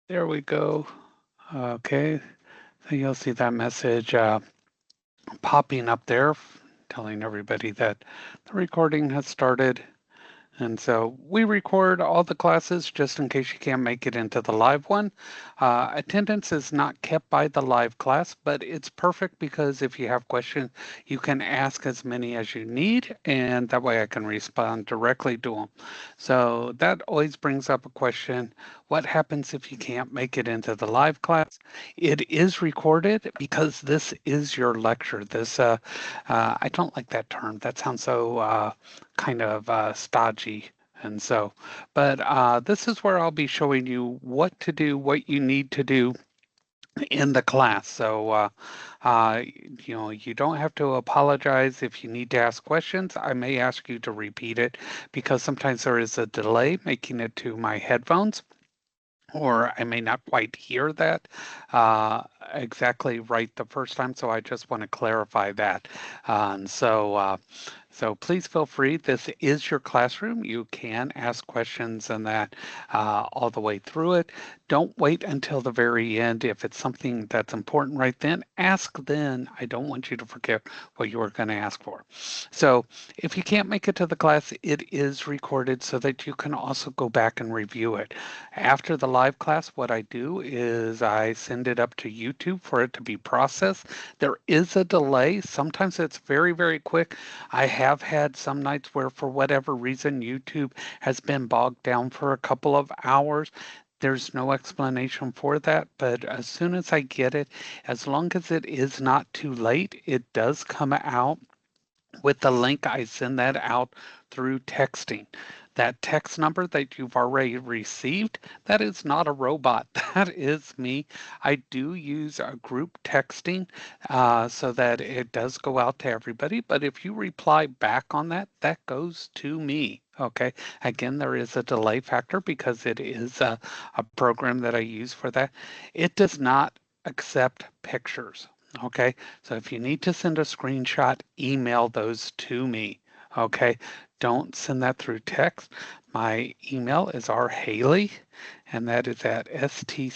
There we go. Okay, so you'll see that message popping up there telling everybody that the recording has started. And so we record all the classes just in case you can't make it into the live one. Attendance is not kept by the live class, but it's perfect because if you have questions, you can ask as many as you need, and that way I can respond directly to them. So that always brings up a question. What happens if you can't make it into the live class? It is recorded because this is your lecture. I don't like that term. That sounds so kind of stodgy. And so, but this is where I'll be showing you what to do, what you need to do in the class. So, uh, you don't have to apologize if you need to ask questions. I may ask you to repeat it because sometimes there is a delay making it to my headphones, or I may not quite hear that uh, exactly right the first time. So I just want to clarify that. And so please feel free. This is your classroom. You can ask questions and that all the way through it. Don't wait until the very end. If it's something that's important right then, ask then. I don't want you to forget what you were going to ask for. So if you can't make it to the class, it is recorded so that you can also go back and review it. After the live class, what I do is I send it up to YouTube for it to be processed. There is a delay. Sometimes it's very, very quick. I have had some nights where, for whatever reason, YouTube has been bogged down for a couple of hours. There's no explanation for that, but as soon as I get it, as long as it is not too late, it does come out with the link. I send that out through texting. That text number that you've already received, that is not a robot. That is me. I do use a group texting so that it does go out to everybody. But if you reply back on that, that goes to me. Okay. Again, there is a delay factor because it is a program that I use for that. It does not accept pictures. Okay. So if you need to send a screenshot, email those to me. Okay. Don't send that through text. My email is rhaley, and that is at stc.edu.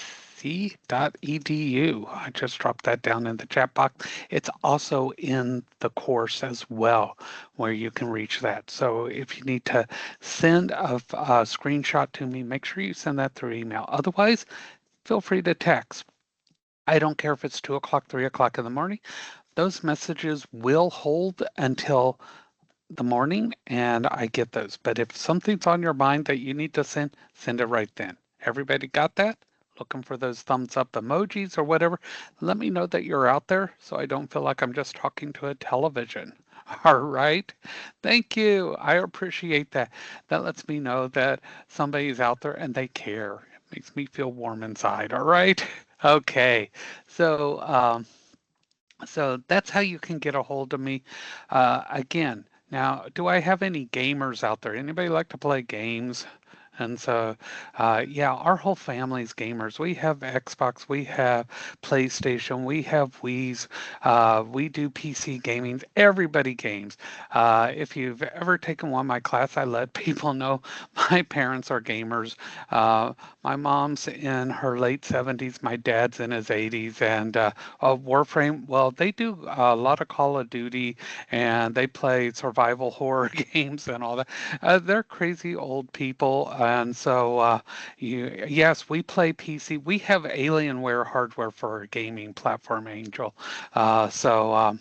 I just dropped that down in the chat box. It's also in the course as well, where you can reach that. So if you need to send a screenshot to me, make sure you send that through email. Otherwise, feel free to text. I don't care if it's 2 o'clock, 3 o'clock in the morning. Those messages will hold until the morning and I get those. But if something's on your mind that you need to send it right then. Everybody got that? Looking for those thumbs up emojis or whatever. Let me know that you're out there so I don't feel like I'm just talking to a television. All right. Thank you. I appreciate that. That lets me know that somebody's out there and they care. It makes me feel warm inside. All right. Okay. So, so that's how you can get a hold of me. Again, now, do I have any gamers out there? Anybody like to play games? And so, yeah, our whole family's gamers. We have Xbox, we have PlayStation, we have Wii's, we do PC gaming. Everybody games. If you've ever taken one of my class, I let people know my parents are gamers. My mom's in her late 70s, my dad's in his 80s, and Warframe, well, they do a lot of Call of Duty and they play survival horror games and all that. They're crazy old people. And so, yes, we play PC. We have Alienware hardware for our gaming platform, Angel. So,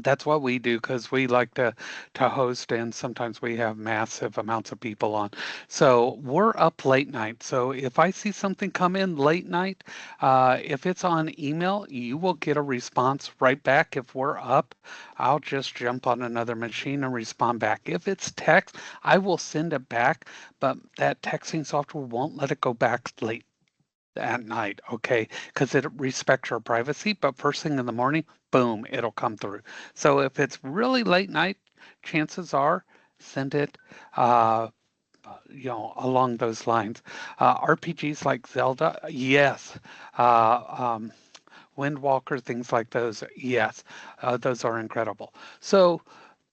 that's what we do because we like to host, and sometimes we have massive amounts of people on. So we're up late night. So if I see something come in late night, if it's on email, you will get a response right back. If we're up, I'll just jump on another machine and respond back. If it's text, I will send it back, but that texting software won't let it go back late at night, okay? Because it respects your privacy, but first thing in the morning, boom, it'll come through. So if it's really late night, chances are send it, uh, along those lines. RPGs like Zelda, yes. Uh, um, Windwalker, things like those, yes. Those are incredible. So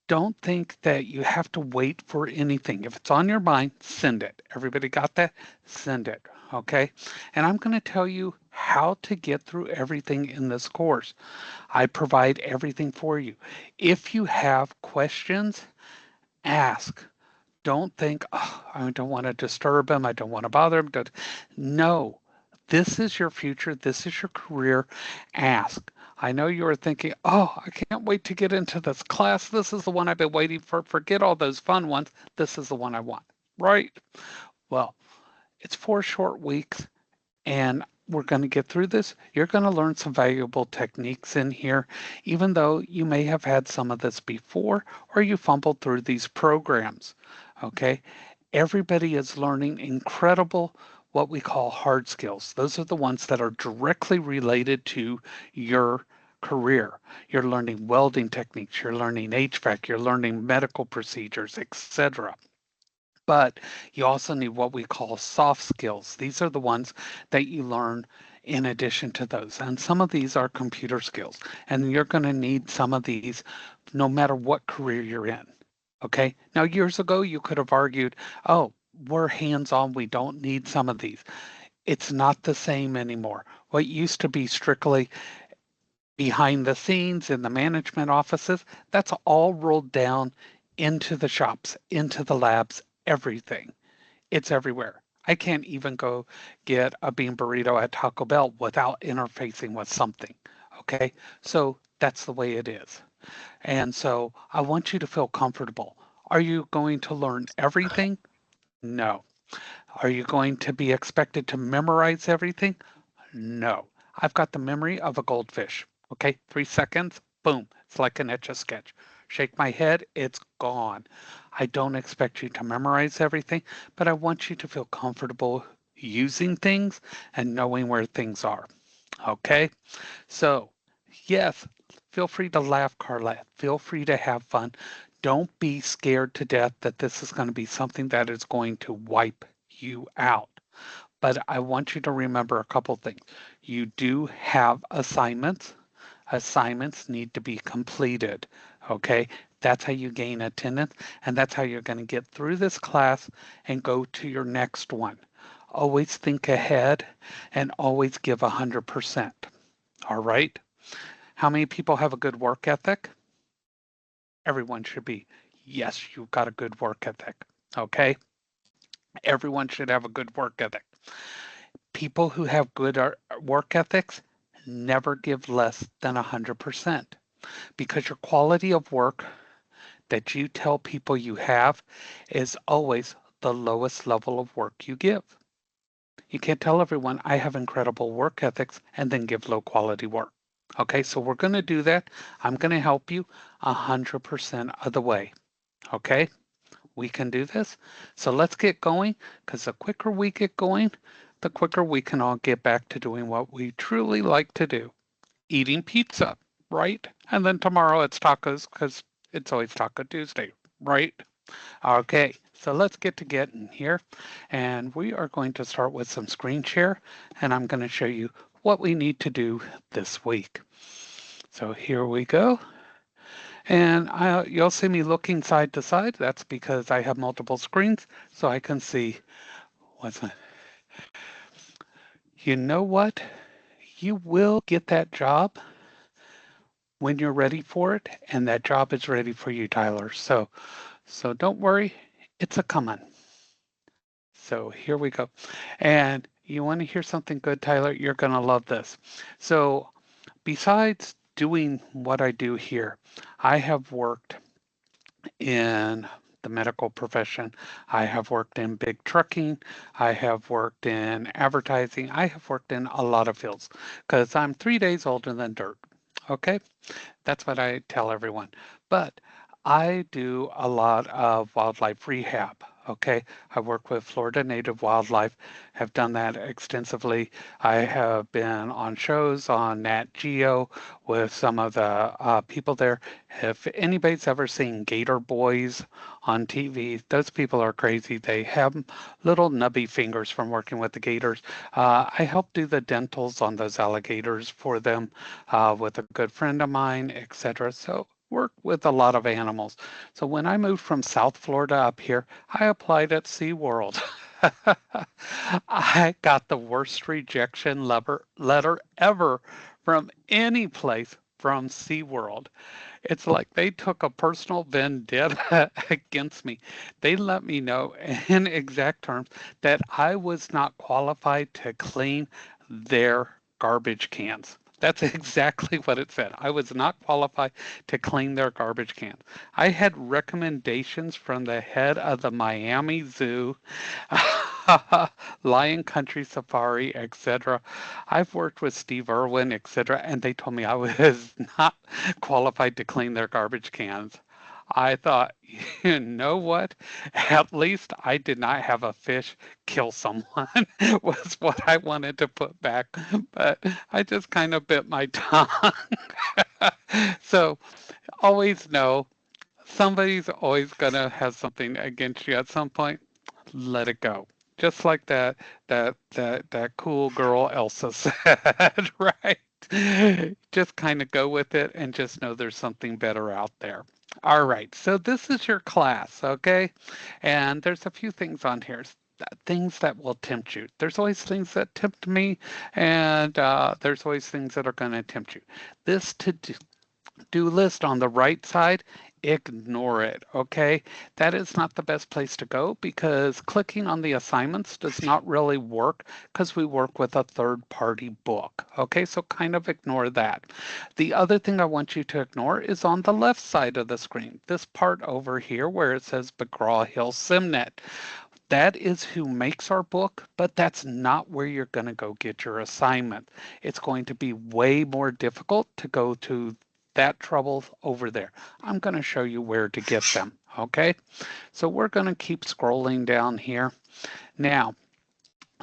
don't think that you have to wait for anything. If it's on your mind, send it. Everybody got that? Send it. Okay. And I'm going to tell you how to get through everything in this course. I provide everything for you. If you have questions, ask. Don't think, oh, I don't want to disturb him. I don't want to bother him. No, this is your future. This is your career. Ask. I know you are thinking, oh, I can't wait to get into this class. This is the one I've been waiting for. Forget all those fun ones. This is the one I want. Right? Well, it's 4 short weeks and we're going to get through this. You're going to learn some valuable techniques in here, even though you may have had some of this before or you fumbled through these programs. Okay. Everybody is learning incredible what we call hard skills. Those are the ones that are directly related to your career. You're learning welding techniques, you're learning HVAC, you're learning medical procedures, etc. But you also need what we call soft skills. These are the ones that you learn in addition to those. And some of these are computer skills. And you're going to need some of these no matter what career you're in. Okay. Now, years ago, you could have argued, oh, we're hands on. We don't need some of these. It's not the same anymore. What used to be strictly behind the scenes in the management offices, that's all rolled down into the shops, into the labs, everything. It's everywhere. I can't even go get a bean burrito at Taco Bell without interfacing with something. Okay. So that's the way it is. And so I want you to feel comfortable. Are you going to learn everything? No. Are you going to be expected to memorize everything? No. I've got the memory of a goldfish. Okay, 3 seconds, boom, it's like an etch a sketch. Shake my head, it's gone. I don't expect you to memorize everything, but I want you to feel comfortable using things and knowing where things are. Okay, so yes, feel free to laugh, Carla. Feel free to have fun. Don't be scared to death that this is going to be something that is going to wipe you out. But I want you to remember a couple things. You do have assignments. Assignments need to be completed. Okay. That's how you gain attendance, and that's how you're going to get through this class and go to your next one. Always think ahead and always give 100%. All right. How many people have a good work ethic? Everyone should be. Yes, you've got a good work ethic. Okay. Everyone should have a good work ethic. People who have good work ethics never give less than 100% because your quality of work that you tell people you have is always the lowest level of work you give. You can't tell everyone I have incredible work ethics and then give low quality work. Okay, so we're going to do that. I'm going to help you 100% of the way. Okay, we can do this. So let's get going because the quicker we get going, the quicker we can all get back to doing what we truly like to do, eating pizza, right? And then tomorrow it's tacos because it's always Taco Tuesday, right? Okay, so let's get to getting here. And we are going to start with some screen share, and I'm going to show you what we need to do this week. So here we go. And you'll see me looking side to side. That's because I have multiple screens, so I can see what's. You know what? You will get that job when you're ready for it, and that job is ready for you, Tyler. So don't worry, it's a coming. So here we go. And you want to hear something good, Tyler? You're going to love this. So besides doing what I do here, I have worked in the medical profession. I have worked in big trucking. I have worked in advertising. I have worked in a lot of fields because I'm 3 days older than dirt. Okay. That's what I tell everyone. But I do a lot of wildlife rehab. Okay. I work with Florida native wildlife, have done that extensively. I have been on shows on Nat Geo with some of the people there. If anybody's ever seen Gator Boys on TV, those people are crazy. They have little nubby fingers from working with the gators. I help do the dentals on those alligators for them with a good friend of mine, etc. So work with a lot of animals. So when I moved from South Florida up here, I applied at SeaWorld. I got the worst rejection letter ever from any place from SeaWorld. It's like they took a personal vendetta against me. They let me know in exact terms that I was not qualified to clean their garbage cans. That's exactly what it said. I was not qualified to clean their garbage cans. I had recommendations from the head of the Miami Zoo, Lion Country Safari, etc. I've worked with Steve Irwin, etc., and they told me I was not qualified to clean their garbage cans. I thought, you know what? At least I did not have a fish kill someone, was what I wanted to put back. But I just kind of bit my tongue. So always know somebody's always going to have something against you at some point. Let it go. Just like that cool girl Elsa said, right? Just kind of go with it and just know there's something better out there. All right, so this is your class, okay? And there's a few things on here, things that will tempt you. There's always things that tempt me, and there's always things that are going to tempt you. This to-do list on the right side, ignore it, okay? That is not the best place to go because clicking on the assignments does not really work because we work with a third-party book, okay? So kind of ignore that. The other thing I want you to ignore is on the left side of the screen, this part over here where it says McGraw-Hill SimNet. That is who makes our book, but that's not where you're going to go get your assignment. It's going to be way more difficult to go to that trouble over there. I'm going to show you where to get them, okay? So we're going to keep scrolling down here. Now,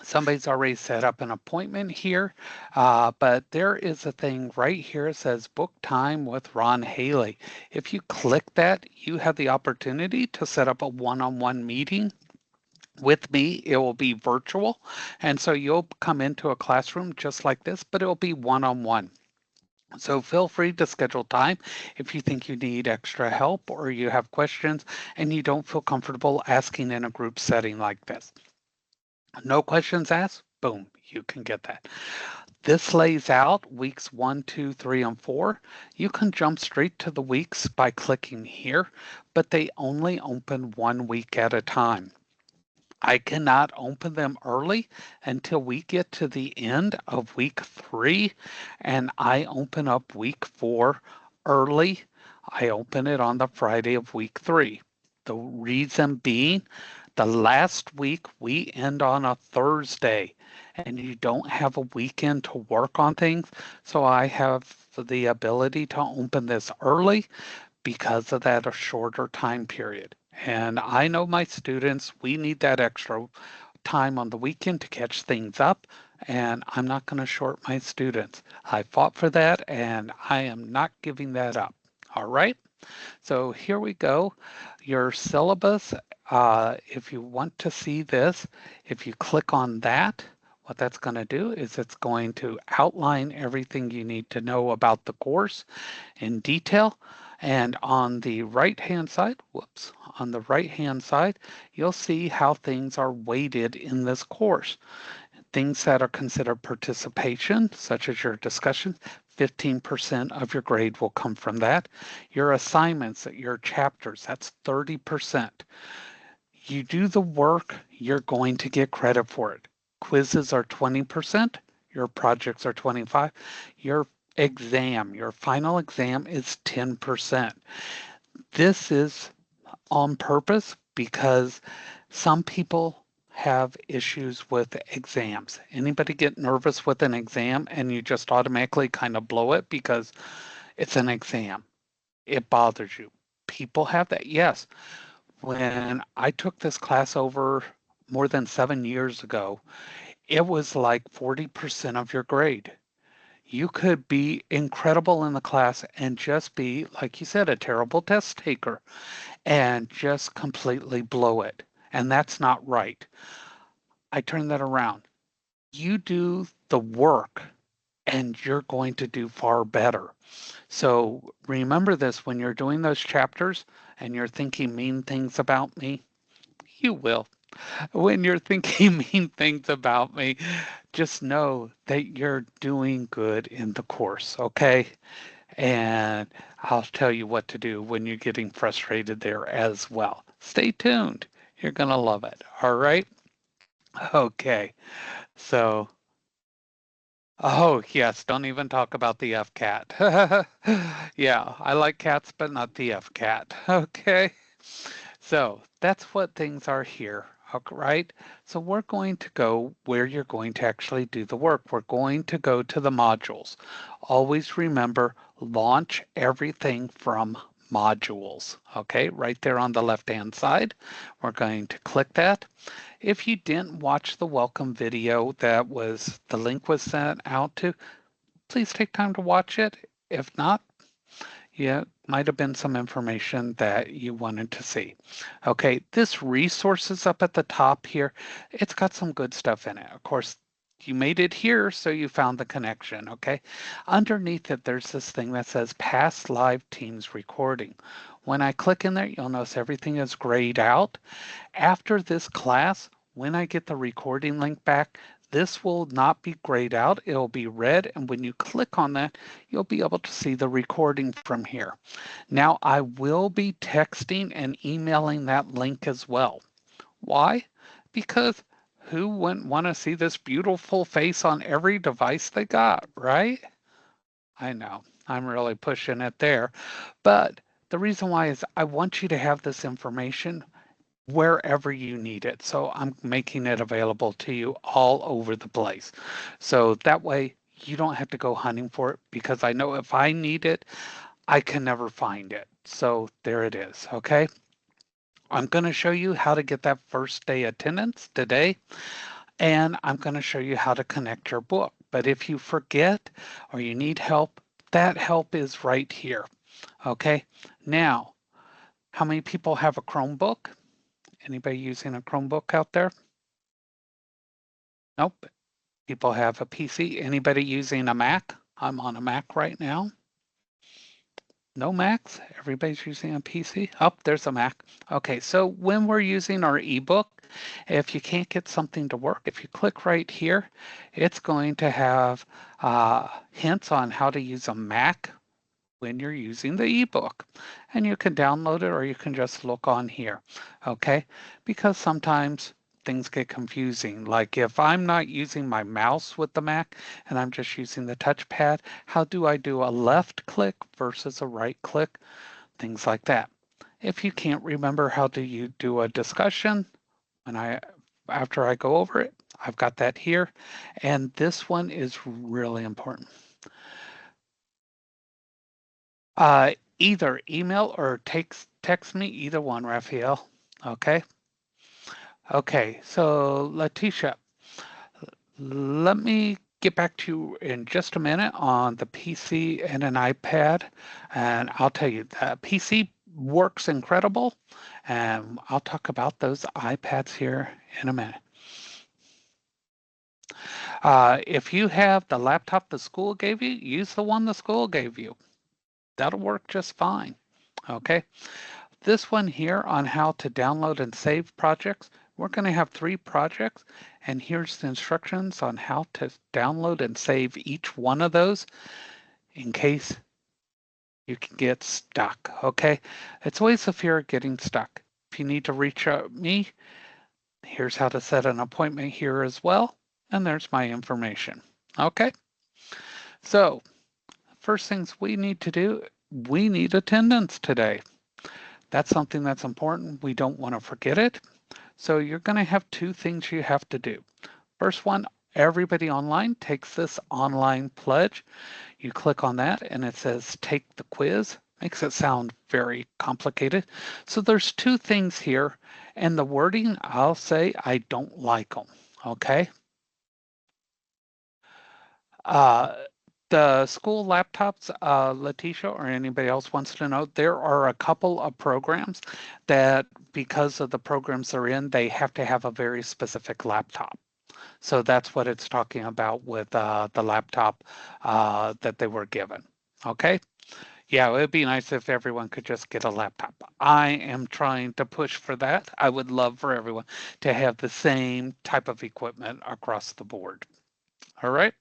somebody's already set up an appointment here, but there is a thing right here that says book time with Ron Haley. If you click that, you have the opportunity to set up a one-on-one meeting with me. It will be virtual, and so you'll come into a classroom just like this, but it will be one-on-one. So feel free to schedule time if you think you need extra help or you have questions and you don't feel comfortable asking in a group setting like this. No questions asked? Boom, you can get that. This lays out weeks 1, 2, 3, and 4. You can jump straight to the weeks by clicking here, but they only open 1 week at a time. I cannot open them early until we get to the end of week 3, and I open up week 4 early. I open it on the Friday of week 3. The reason being, the last week we end on a Thursday, and you don't have a weekend to work on things, so I have the ability to open this early because of that a shorter time period. And I know my students, we need that extra time on the weekend to catch things up, and I'm not going to short my students. I fought for that, and I am not giving that up. All right, so here we go. Your syllabus, if you want to see this, if you click on that, what that's going to do is it's going to outline everything you need to know about the course in detail. And on the right-hand side, whoops, on the right-hand side, you'll see how things are weighted in this course. Things that are considered participation, such as your discussion, 15% of your grade will come from that. Your assignments, your chapters, that's 30%. You do the work, you're going to get credit for it. Quizzes are 20%, your projects are 25, your exam, your final exam is 10%. This is on purpose because some people have issues with exams. Anybody get nervous with an exam and you just automatically kind of blow it because it's an exam? It bothers you. People have that. Yes. When I took this class over more than 7 years ago, it was like 40% of your grade. You could be incredible in the class and just be, like you said, a terrible test taker and just completely blow it. And that's not right. I turn that around. You do the work and you're going to do far better. So remember this when you're doing those chapters and you're thinking mean things about me, you will. when you're thinking mean things about me, just know that you're doing good in the course, okay? And I'll tell you what to do when you're getting frustrated there as well. Stay tuned. You're going to love it. All right? Okay. So, oh, yes, don't even talk about the F cat. Yeah, I like cats, but not the F cat. Okay. So that's what things are here, right? So we're going to go where you're going to actually do the work. We're going to go to the modules. Always remember, launch everything from modules. Okay, right there on the left-hand side. We're going to click that. If you didn't watch the welcome video the link was sent out to, please take time to watch it. If not, yeah, might have been some information that you wanted to see. Okay, this resources up at the top here, it's got some good stuff in it. Of course, you made it here, so you found the connection, okay? Underneath it, there's this thing that says Past Live Teams Recording. When I click in there, you'll notice everything is grayed out. After this class, when I get the recording link back, this will not be grayed out. It'll be red, and when you click on that, you'll be able to see the recording from here. Now, I will be texting and emailing that link as well. Why? Because who wouldn't want to see this beautiful face on every device they got, right? I know, I'm really pushing it there. But the reason why is I want you to have this information wherever you need it. So I'm making it available to you all over the place. So that way you don't have to go hunting for it because I know if I need it, I can never find it. So there it is. Okay. I'm going to show you how to get that first day attendance today, and I'm going to show you how to connect your book. But if you forget or you need help, that help is right here. Okay. Now, how many people have a Chromebook? Anybody using a Chromebook out there? Nope. People have a PC. Anybody using a Mac? I'm on a Mac right now. No Macs? Everybody's using a PC? Oh, there's a Mac. Okay, so when we're using our ebook, if you can't get something to work, if you click right here, it's going to have hints on how to use a Mac when you're using the ebook. And you can download it or you can just look on here, okay? Because sometimes things get confusing. Like if I'm not using my mouse with the Mac and I'm just using the touchpad, how do I do a left click versus a right click? Things like that. If you can't remember how do you do a discussion, after I go over it, I've got that here. And this one is really important. Either email or text me, either one, Raphael. Okay. Okay. So Letitia, let me get back to you in just a minute on the PC and an iPad. And I'll tell you the PC works incredible. And I'll talk about those iPads here in a minute. If you have the laptop the school gave you, use the one the school gave you. That'll work just fine. Okay. This one here on how to download and save projects, we're going to have 3 projects, and here's the instructions on how to download and save each one of those in case you can get stuck, okay? It's always a fear of getting stuck. If you need to reach out to me, here's how to set an appointment here as well, and there's my information, okay? So first things we need to do, we need attendance today. That's something that's important. We don't want to forget it. So you're going to have 2 things you have to do. First one, everybody online takes this online pledge. You click on that and it says take the quiz. Makes it sound very complicated. So there's 2 things here, and the wording, I'll say I don't like them. Okay. Uh, the school laptops, Letitia or anybody else wants to know, there are a couple of programs that because of the programs they're in, they have to have a very specific laptop. So that's what it's talking about with the laptop that they were given. Okay. Yeah, it would be nice if everyone could just get a laptop. I am trying to push for that. I would love for everyone to have the same type of equipment across the board. All right.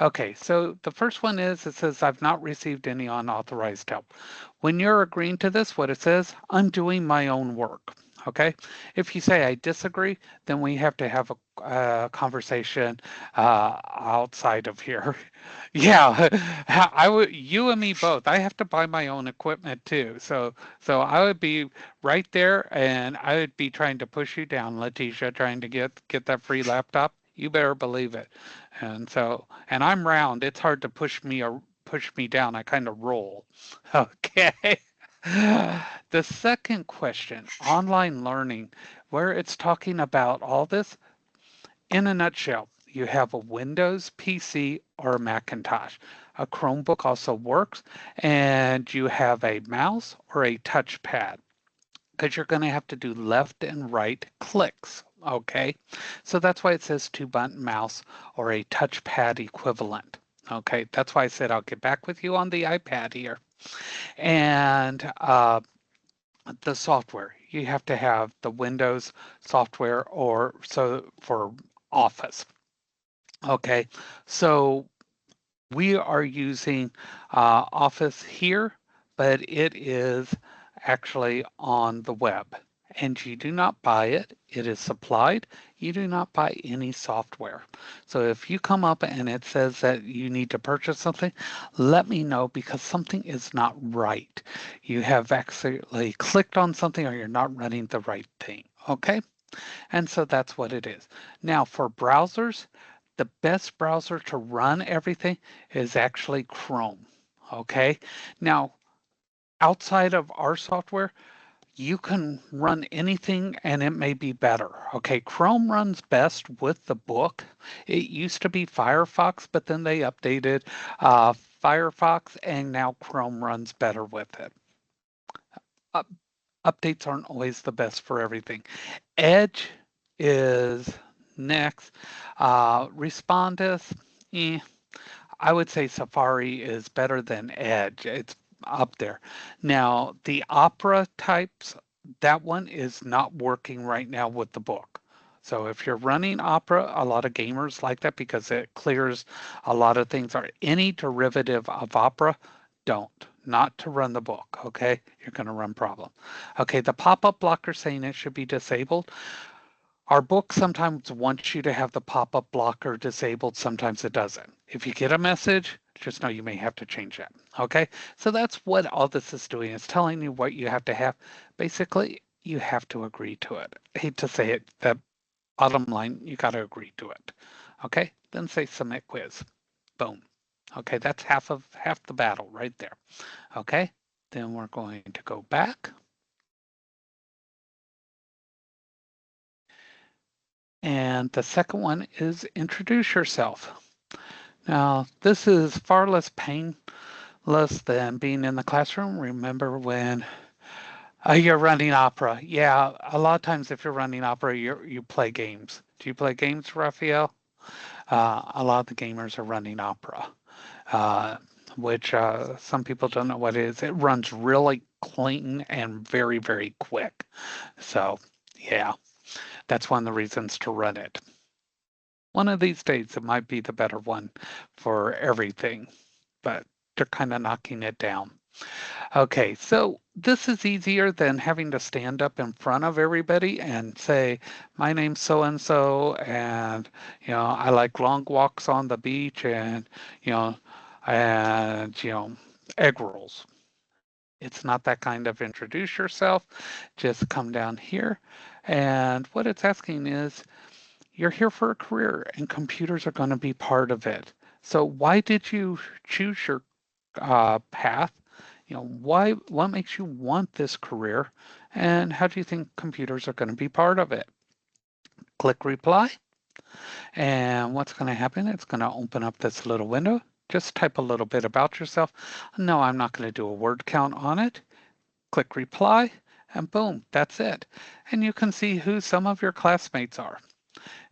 Okay, so the first one is it says, I've not received any unauthorized help. When you're agreeing to this, what it says, I'm doing my own work. Okay, if you say I disagree, then we have to have a conversation outside of here. Yeah, I would, you and me both. I have to buy my own equipment too. So I would be right there and I would be trying to push you down, Letitia, trying to get that free laptop. You better believe it. And I'm round. It's hard to push me down. I kind of roll. Okay. The second question, online learning, where it's talking about all this in a nutshell. You have a Windows PC or a Macintosh. A Chromebook also works, and you have a mouse or a touchpad because you're going to have to do left and right clicks. Okay, so that's why it says two-button mouse or a touchpad equivalent. Okay, that's why I said I'll get back with you on the iPad here. And the software, you have to have the Windows software or so for Office. Okay, so we are using Office here, but it is actually on the web. And you do not buy it, it is supplied. You do not buy any software. So if you come up and it says that you need to purchase something, let me know because something is not right. You have actually clicked on something or you're not running the right thing. Okay? And so that's what it is. Now, for browsers, the best browser to run everything is actually Chrome. Okay. Now, outside of our software, you can run anything and it may be better. Okay. Chrome runs best with the book. It used to be Firefox, but then they updated Firefox and now Chrome runs better with it. Up, updates aren't always the best for everything. Edge is next. Respondus, eh, I would say Safari is better than Edge. It's up there. Now, the Opera types, that one is not working right now with the book. So if you're running Opera, a lot of gamers like that because it clears a lot of things. Or any derivative of Opera, don't. Not to run the book, okay? You're going to run problem. Okay, the pop-up blocker saying it should be disabled. Our book sometimes wants you to have the pop-up blocker disabled, sometimes it doesn't. If you get a message, just know you may have to change that. Okay, so that's what all this is doing. It's telling you what you have to have. Basically, you have to agree to it. I hate to say it, the bottom line, you got to agree to it. Okay, then say submit quiz. Boom. Okay, that's half the battle right there. Okay, then we're going to go back. And the second one is introduce yourself. Now, this is far less painless than being in the classroom. Remember when you're running opera? Yeah, a lot of times if you're running opera, you play games. Do you play games, Raphael? A lot of the gamers are running opera, uh, which some people don't know what it is. It runs really clean and very, very quick. So, yeah, that's one of the reasons to run it. One of these days, it might be the better one for everything, but they're kind of knocking it down. Okay, so this is easier than having to stand up in front of everybody and say, my name's so and so, and I like long walks on the beach you know, and egg rolls. It's not that kind of introduce yourself. Just come down here. And what it's asking is, you're here for a career and computers are going to be part of it. So why did you choose your path? What makes you want this career? And how do you think computers are going to be part of it? Click reply. And what's going to happen? It's going to open up this little window. Just type a little bit about yourself. No, I'm not going to do a word count on it. Click reply and boom, that's it. And you can see who some of your classmates are.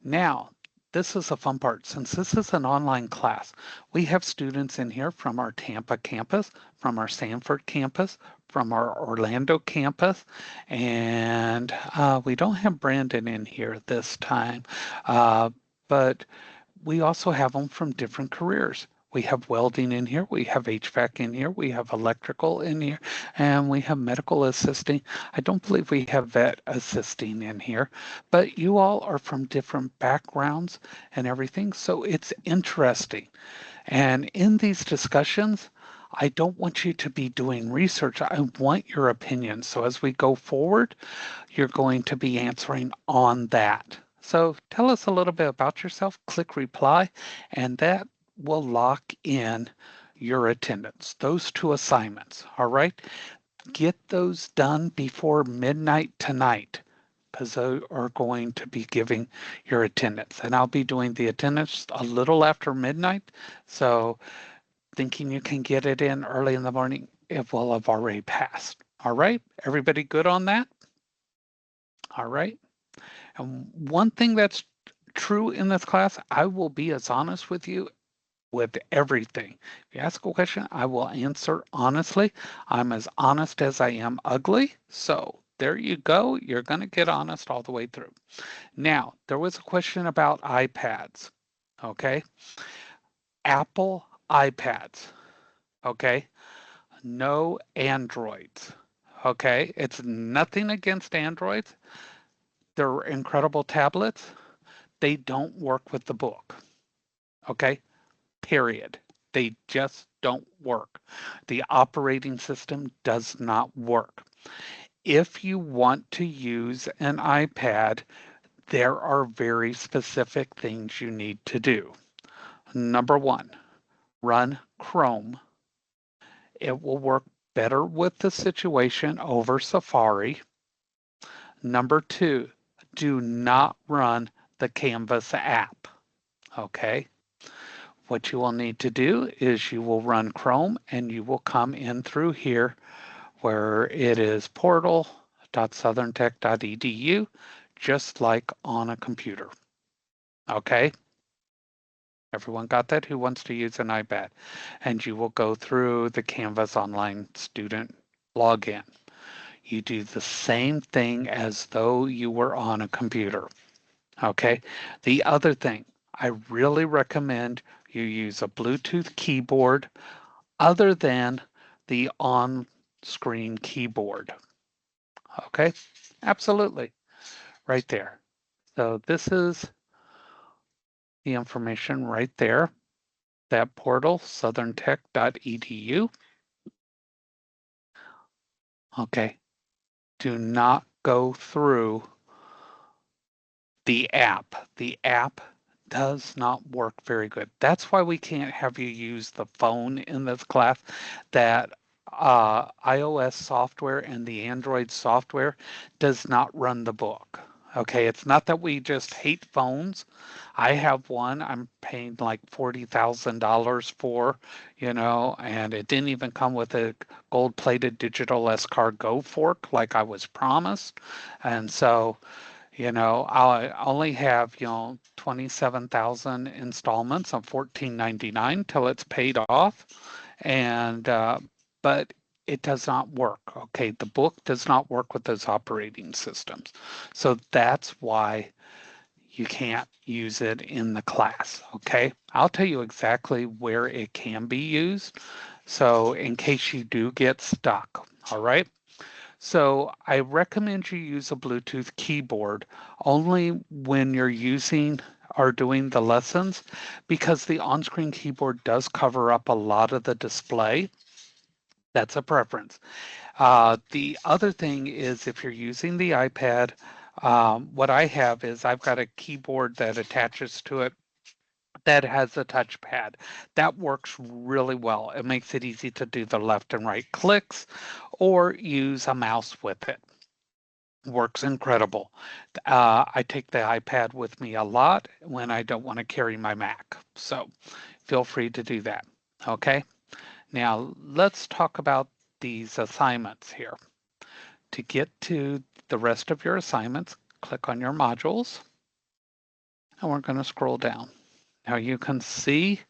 Now, this is the fun part. Since this is an online class, we have students in here from our Tampa campus, from our Sanford campus, from our Orlando campus, and we don't have Brandon in here this time, but we also have them from different careers. We have welding in here, we have HVAC in here, we have electrical in here, and we have medical assisting. I don't believe we have vet assisting in here, but you all are from different backgrounds and everything, so it's interesting. And in these discussions, I don't want you to be doing research. I want your opinion. So as we go forward, you're going to be answering on that. So tell us a little bit about yourself, click reply, and that will lock in your attendance, those two assignments. All right. Get those done before midnight tonight because they are going to be giving your attendance. And I'll be doing the attendance a little after midnight. So thinking you can get it in early in the morning, it will have already passed. All right. Everybody good on that? All right. And one thing that's true in this class, I will be as honest with you with everything. If you ask a question, I will answer honestly. I'm as honest as I am ugly. So there you go. You're going to get honest all the way through. Now, there was a question about iPads. Okay. Apple iPads. Okay. No Androids. Okay. It's nothing against Androids. They're incredible tablets. They don't work with the book. Okay. Period. They just don't work. The operating system does not work. If you want to use an iPad, there are very specific things you need to do. Number one, run Chrome. It will work better with the situation over Safari. Number two, do not run the Canvas app. Okay. What you will need to do is you will run Chrome and you will come in through here where it is portal.southerntech.edu, just like on a computer. Okay? Everyone got that? Who wants to use an iPad? And you will go through the Canvas Online Student login. You do the same thing as though you were on a computer. Okay? The other thing, I really recommend you use a Bluetooth keyboard other than the on-screen keyboard. Okay, absolutely, right there. So this is the information right there, that portal, southerntech.edu. Okay, do not go through the app. The app does not work very good. That's why we can't have you use the phone in this class. That iOS software and the Android software does not run the book. Okay, it's not that we just hate phones. I have one I'm paying like $40,000 for, and it didn't even come with a gold-plated digital escargot fork like I was promised. And so, I only have, 27,000 installments of 14.99 till it's paid off. And, but it does not work. Okay. The book does not work with those operating systems. So that's why you can't use it in the class. Okay. I'll tell you exactly where it can be used. So in case you do get stuck. All right. So I recommend you use a Bluetooth keyboard only when you're using or doing the lessons because the on-screen keyboard does cover up a lot of the display. That's a preference. The other thing is if you're using the iPad, what I have is I've got a keyboard that attaches to it that has a touchpad. That works really well. It makes it easy to do the left and right clicks or use a mouse with it. Works incredible. I take the iPad with me a lot when I don't want to carry my Mac. So feel free to do that. Okay. Now let's talk about these assignments here. To get to the rest of your assignments, click on your modules. and we're going to scroll down. Now you can see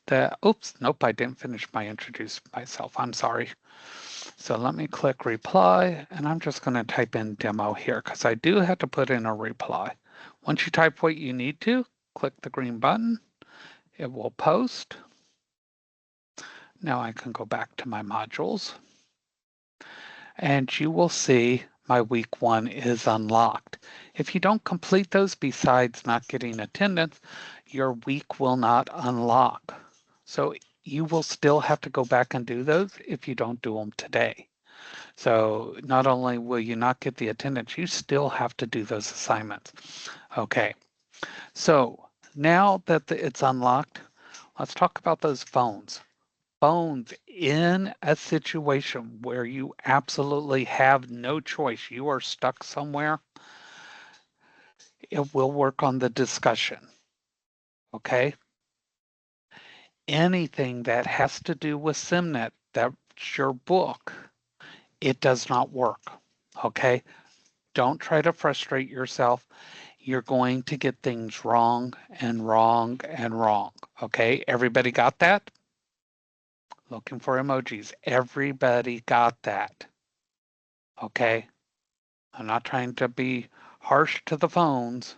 that, oops, nope, I didn't finish my introduce myself. I'm sorry. So let me click reply, and I'm just going to type in demo here because I do have to put in a reply. Once you type what you need to, click the green button. It will post. Now I can go back to my modules, and you will see my week 1 is unlocked. If you don't complete those, besides not getting attendance, your week will not unlock. So you will still have to go back and do those if you don't do them today. So not only will you not get the attendance, you still have to do those assignments. Okay, so now that it's unlocked, let's talk about those phones. Phones in a situation where you absolutely have no choice, you are stuck somewhere, it will work on the discussion. Okay? Anything that has to do with SimNet, that's your book, it does not work. Okay? Don't try to frustrate yourself. You're going to get things wrong and wrong and wrong. Okay? Everybody got that? Looking for emojis. Everybody got that. Okay? I'm not trying to be harsh to the phones.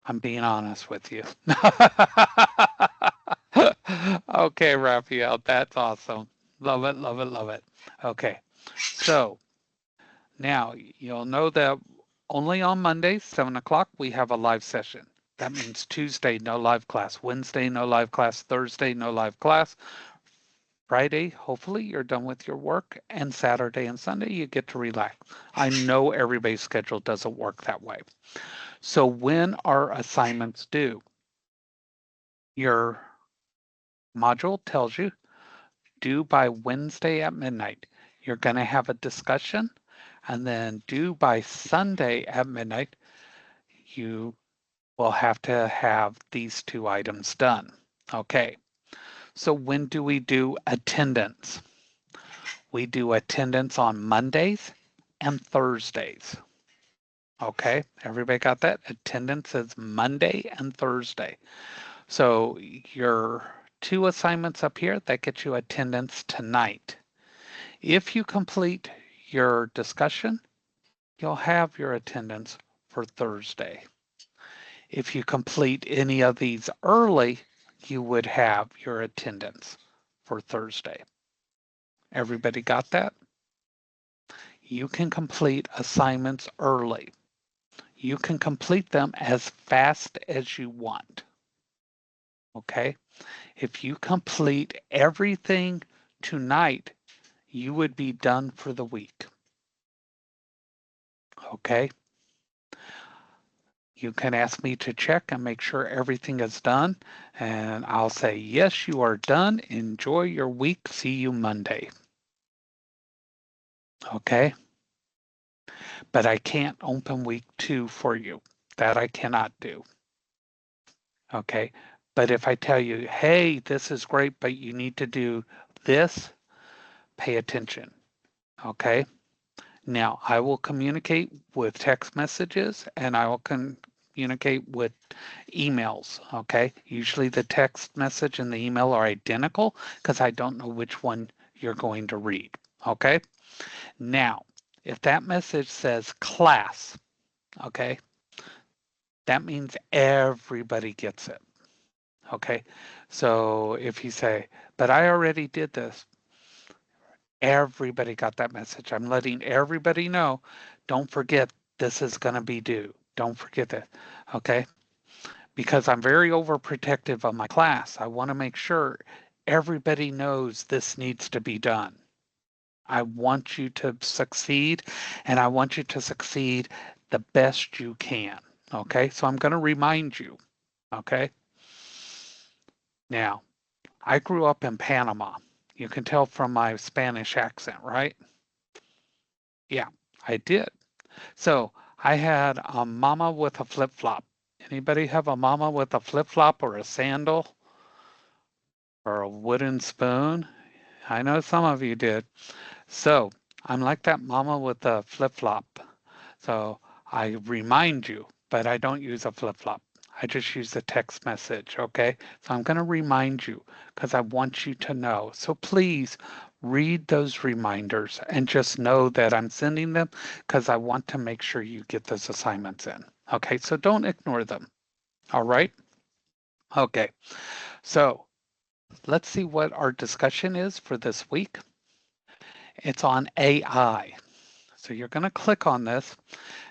I'm being honest with you. Okay, Raphael, that's awesome. Love it, love it, love it. Okay, so now you'll know that only on Mondays, 7 o'clock, we have a live session. That means Tuesday, no live class. Wednesday, no live class. Thursday, no live class. Friday, hopefully you're done with your work, and Saturday and Sunday you get to relax. I know everybody's schedule doesn't work that way. So when are assignments due? Your module tells you due by Wednesday at midnight. You're going to have a discussion, and then due by Sunday at midnight, you will have to have these 2 items done. Okay, so when do we do attendance? We do attendance on Mondays and Thursdays. Okay, everybody got that? Attendance is Monday and Thursday. So your 2 assignments up here, that gets you attendance tonight. If you complete your discussion, you'll have your attendance for Thursday. If you complete any of these early, you would have your attendance for Thursday. Everybody got that? You can complete assignments early. You can complete them as fast as you want. Okay? If you complete everything tonight, you would be done for the week. Okay? You can ask me to check and make sure everything is done, and I'll say, yes, you are done. Enjoy your week. See you Monday. Okay? But I can't open week 2 for you. That I cannot do. Okay? But if I tell you, hey, this is great, but you need to do this, pay attention. Okay? Now, I will communicate with text messages and I will communicate with emails, okay? Usually the text message and the email are identical because I don't know which one you're going to read, okay? Now, if that message says class, okay, that means everybody gets it, okay? So if you say, but I already did this, everybody got that message. I'm letting everybody know, don't forget this is going to be due. Don't forget that, okay? Because I'm very overprotective of my class. I want to make sure everybody knows this needs to be done. I want you to succeed, and I want you to succeed the best you can, okay? So I'm going to remind you, okay? Now, I grew up in Panama. You can tell from my Spanish accent, right? Yeah, I did. So I had a mama with a flip-flop. Anybody have a mama with a flip-flop or a sandal or a wooden spoon? I know some of you did. So I'm like that mama with a flip-flop. So I remind you, but I don't use a flip-flop. I just use a text message, okay? So I'm going to remind you because I want you to know. So please read those reminders and just know that I'm sending them because I want to make sure you get those assignments in. Okay, so don't ignore them. All right? Okay, so let's see what our discussion is for this week. It's on AI. So you're going to click on this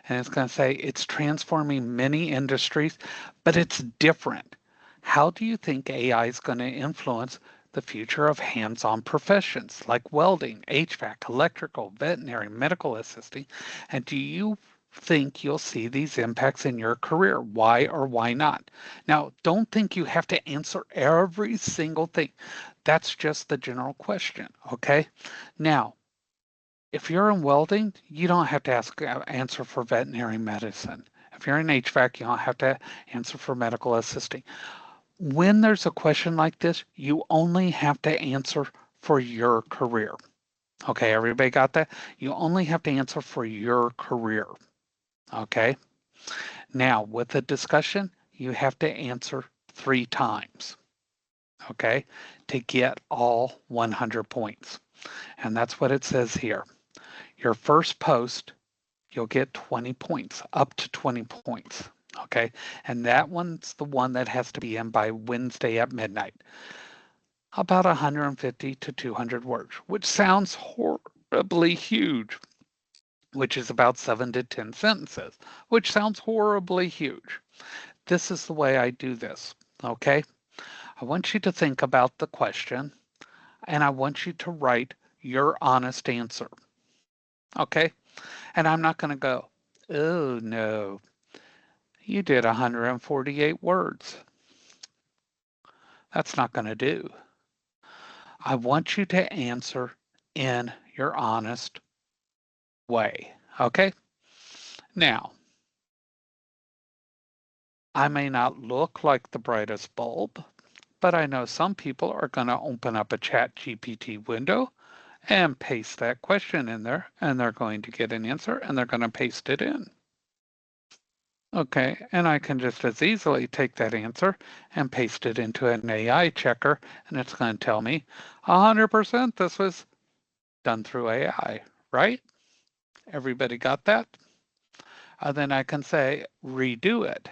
and it's going to say it's transforming many industries, but it's different. How do you think AI is going to influence the future of hands-on professions like welding, HVAC, electrical, veterinary, medical assisting? And do you think you'll see these impacts in your career? Why or why not? Now, don't think you have to answer every single thing. That's just the general question, okay? Now, if you're in welding, you don't have to answer for veterinary medicine. If you're in HVAC, you don't have to answer for medical assisting. When there's a question like this, you only have to answer for your career. Okay, everybody got that? You only have to answer for your career. Okay. Now, with the discussion, you have to answer 3 times. Okay, to get all 100 points. And that's what it says here. Your first post, you'll get 20 points, up to 20 points. Okay. And that one's the one that has to be in by Wednesday at midnight. About 150 to 200 words, which sounds horribly huge, which is about 7 to 10 sentences, which sounds horribly huge. This is the way I do this. Okay. I want you to think about the question and I want you to write your honest answer. Okay. And I'm not going to go, oh no, you did 148 words. That's not going to do. I want you to answer in your honest way. Okay? Now, I may not look like the brightest bulb, but I know some people are going to open up a chat GPT window and paste that question in there, and they're going to get an answer and they're going to paste it in. Okay, and I can just as easily take that answer and paste it into an AI checker, and it's going to tell me 100% this was done through AI, right? Everybody got that? Then I can say redo it.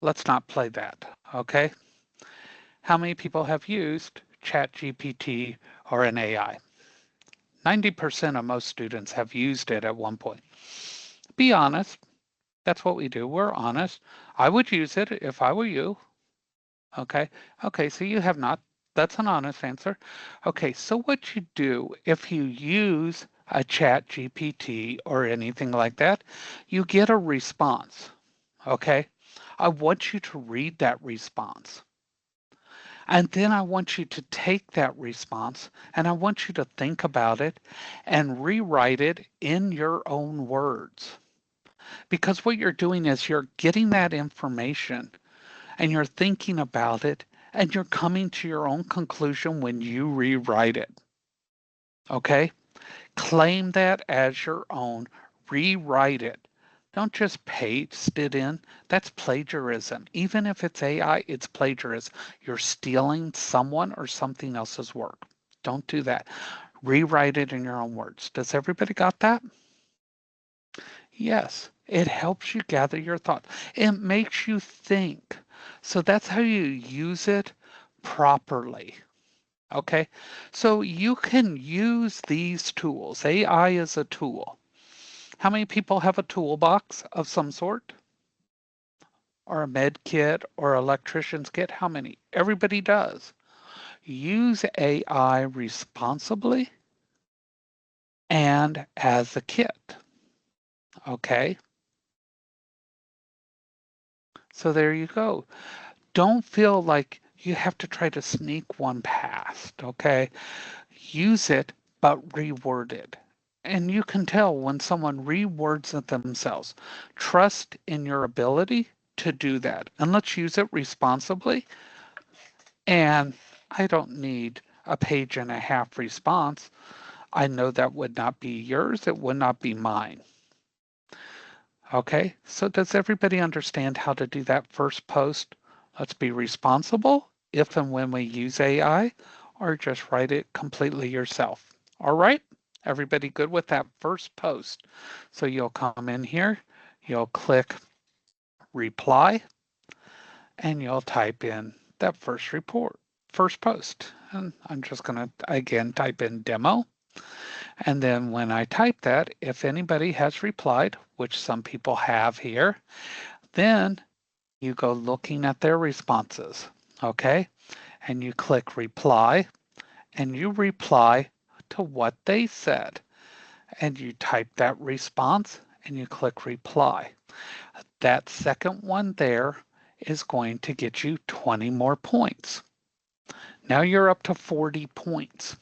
Let's not play that, okay? How many people have used ChatGPT or an AI? 90% of most students have used it at one point. Be honest. That's what we do. We're honest. I would use it if I were you. Okay. Okay. So you have not. That's an honest answer. Okay. So what you do if you use a chat GPT or anything like that, you get a response. Okay. I want you to read that response. And then I want you to take that response and I want you to think about it and rewrite it in your own words. Because what you're doing is you're getting that information and you're thinking about it and you're coming to your own conclusion when you rewrite it. Okay? Claim that as your own, rewrite it. Don't just paste it in. That's plagiarism. Even if it's AI, it's plagiarism. You're stealing someone or something else's work. Don't do that. Rewrite it in your own words. Does everybody got that? Yes, it helps you gather your thoughts. It makes you think. So that's how you use it properly. Okay, so you can use these tools. AI is a tool. How many people have a toolbox of some sort? Or a med kit or electrician's kit? How many? Everybody does. Use AI responsibly and as a kit. Okay, so there you go. Don't feel like you have to try to sneak one past, okay? Use it, but reword it. And you can tell when someone rewords it themselves. Trust in your ability to do that. And let's use it responsibly. And I don't need a page and a half response. I know that would not be yours, it would not be mine. Okay, so does everybody understand how to do that first post? Let's be responsible if and when we use AI, or just write it completely yourself. All right, everybody good with that first post? So you'll come in here, you'll click reply, and you'll type in that first post. And I'm just going to again type in demo. And then when I type that, if anybody has replied, which some people have here, then you go looking at their responses, okay? And you click reply, and you reply to what they said. And you type that response, and you click reply. That second one there is going to get you 20 more points. Now you're up to 40 points,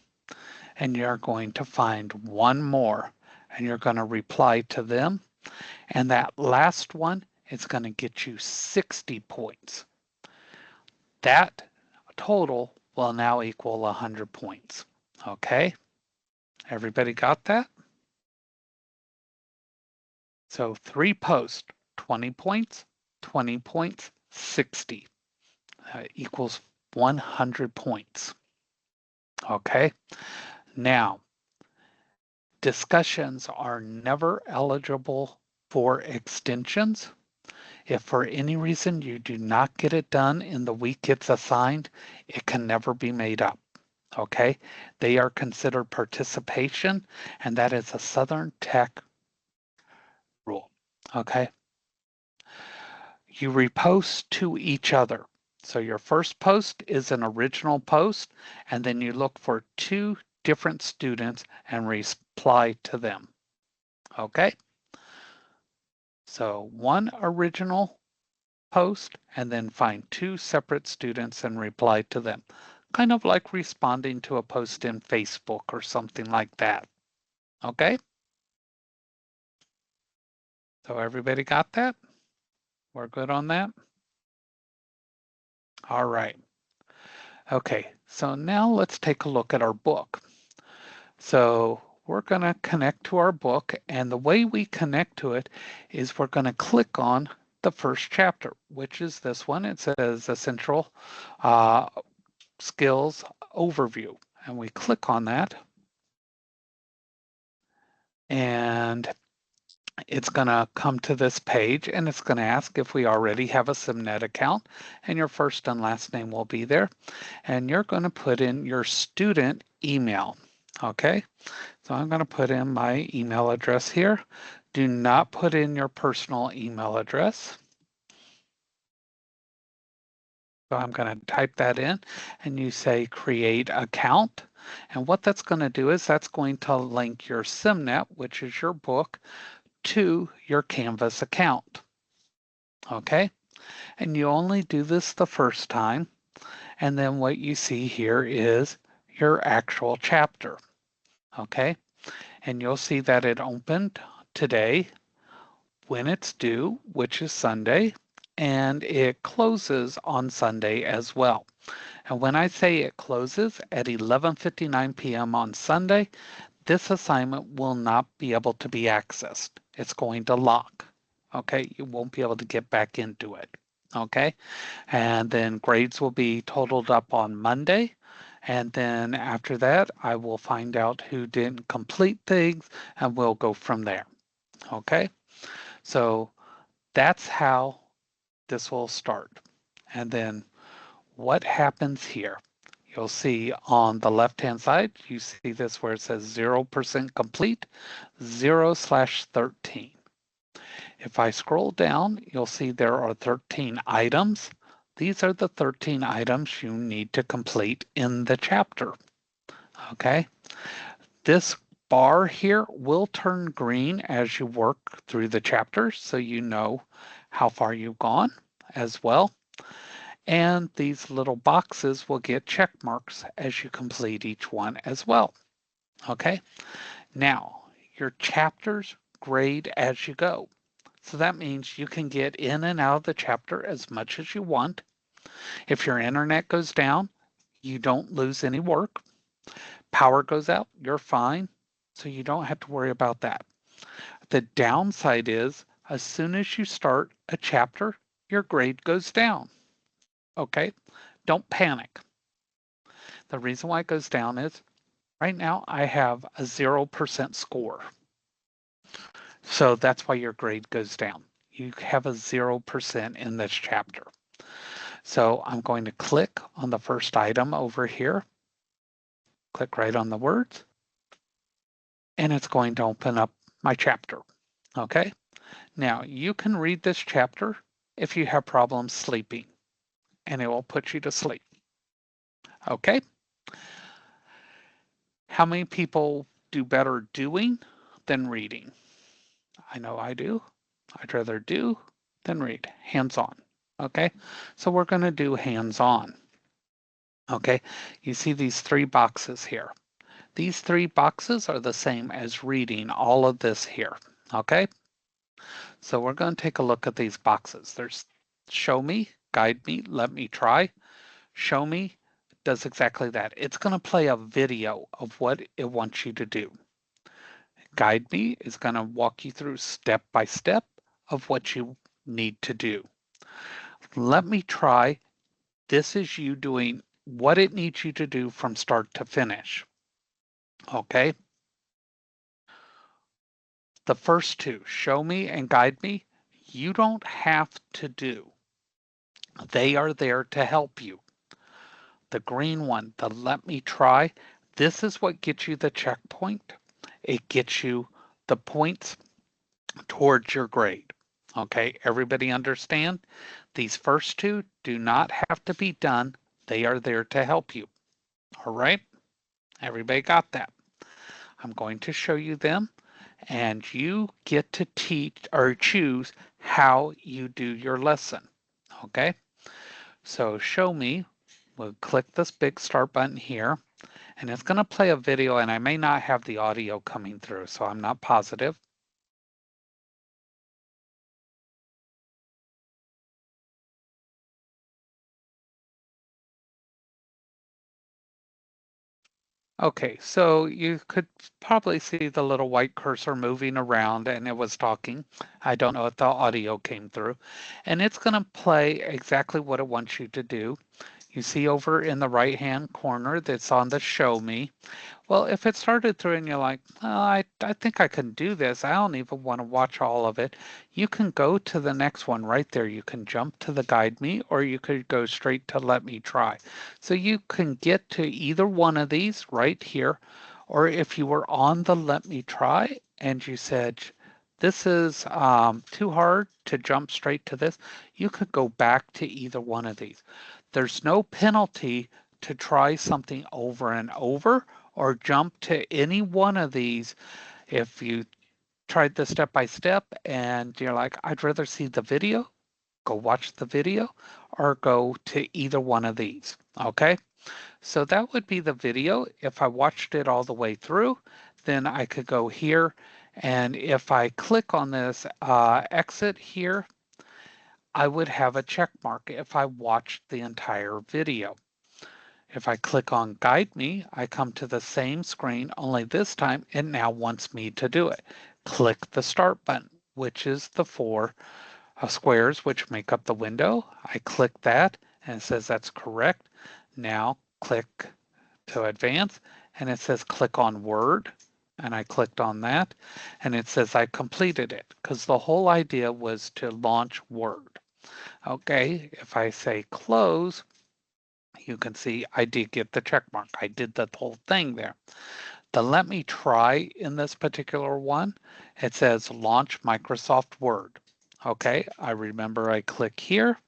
and you're going to find one more, and you're going to reply to them. And that last one is going to get you 60 points. That total will now equal 100 points. Okay, everybody got that? So 3 posts, 20 points, 20 points, 60 equals 100 points. Okay, now discussions are never eligible for extensions. If for any reason you do not get it done in the week it's assigned, it can never be made up. Okay, they are considered participation, and that is a Southern Tech rule. Okay, you repost to each other. So your first post is an original post, and then you look for 2 different students and reply to them. Okay, so one original post and then find 2 separate students and reply to them. Kind of like responding to a post in Facebook or something like that. Okay, so everybody got that? We're good on that? All right. Okay, so now let's take a look at our book. So we're going to connect to our book, and the way we connect to it is we're going to click on the first chapter, which is this one. It says Essential Skills Overview, and we click on that, and it's going to come to this page, and it's going to ask if we already have a Subnet account, and your first and last name will be there, and you're going to put in your student email. Okay, so I'm going to put in my email address here. Do not put in your personal email address. So I'm going to type that in, and you say create account. And what that's going to do is that's going to link your SIMnet, which is your book, to your Canvas account. Okay, and you only do this the first time, and then what you see here is your actual chapter. Okay, and you'll see that it opened today when it's due, which is Sunday, and it closes on Sunday as well. And when I say it closes at 11:59 p.m. on Sunday, this assignment will not be able to be accessed. It's going to lock. Okay, you won't be able to get back into it. Okay, and then grades will be totaled up on Monday. And then after that, I will find out who didn't complete things and we'll go from there. Okay, so that's how this will start. And then what happens here? You'll see on the left-hand side, you see this where it says 0% complete, 0/13. If I scroll down, you'll see there are 13 items. These are the 13 items you need to complete in the chapter. Okay, this bar here will turn green as you work through the chapter, so you know how far you've gone as well. And these little boxes will get check marks as you complete each one as well. Okay, now your chapters grade as you go. So that means you can get in and out of the chapter as much as you want. If your internet goes down, you don't lose any work. Power goes out, you're fine. So you don't have to worry about that. The downside is as soon as you start a chapter, your grade goes down. Okay? Don't panic. The reason why it goes down is right now I have a 0% score. So that's why your grade goes down. You have a 0% in this chapter. So I'm going to click on the first item over here, click right on the words, and it's going to open up my chapter. Okay? Now you can read this chapter if you have problems sleeping, and it will put you to sleep. Okay? How many people do better doing than reading? I know I do. I'd rather do than read. Hands-on. Okay? So we're going to do hands-on. Okay? You see these 3 boxes here. These 3 boxes are the same as reading all of this here. Okay? So we're going to take a look at these boxes. There's show me, guide me, let me try. Show me does exactly that. It's going to play a video of what it wants you to do. Guide me is going to walk you through step by step of what you need to do. Let me try. This is you doing what it needs you to do from start to finish. Okay? The first 2, show me and guide me, you don't have to do. They are there to help you. The green one, the let me try, this is what gets you the checkpoint. It gets you the points towards your grade. Okay, everybody understand? These first 2 do not have to be done. They are there to help you. All right, everybody got that? I'm going to show you them, and you get to teach or choose how you do your lesson. Okay, so show me. We'll click this big start button here, and it's going to play a video, and I may not have the audio coming through, so I'm not positive. Okay, so you could probably see the little white cursor moving around and it was talking. I don't know if the audio came through. And it's going to play exactly what it wants you to do. You see over in the right-hand corner that's on the show me. Well, if it started through and you're like, oh, I think I can do this, I don't even want to watch all of it, you can go to the next one right there. You can jump to the guide me, or you could go straight to let me try. So you can get to either one of these right here, or if you were on the let me try and you said, this is too hard to jump straight to this, you could go back to either one of these. There's no penalty to try something over and over or jump to any one of these. If you tried the step by step and you're like, I'd rather see the video, go watch the video or go to either one of these. Okay, so that would be the video. If I watched it all the way through, then I could go here, and if I click on this exit here, I would have a check mark if I watched the entire video. If I click on Guide Me, I come to the same screen, only this time it now wants me to do it. Click the Start button, which is the 4 squares which make up the window. I click that and it says that's correct. Now click to advance and it says click on Word, and I clicked on that and it says I completed it because the whole idea was to launch Word. Okay, if I say close, you can see I did get the check mark. I did the whole thing there. The let me try in this particular one, it says launch Microsoft Word. Okay, I remember I click here,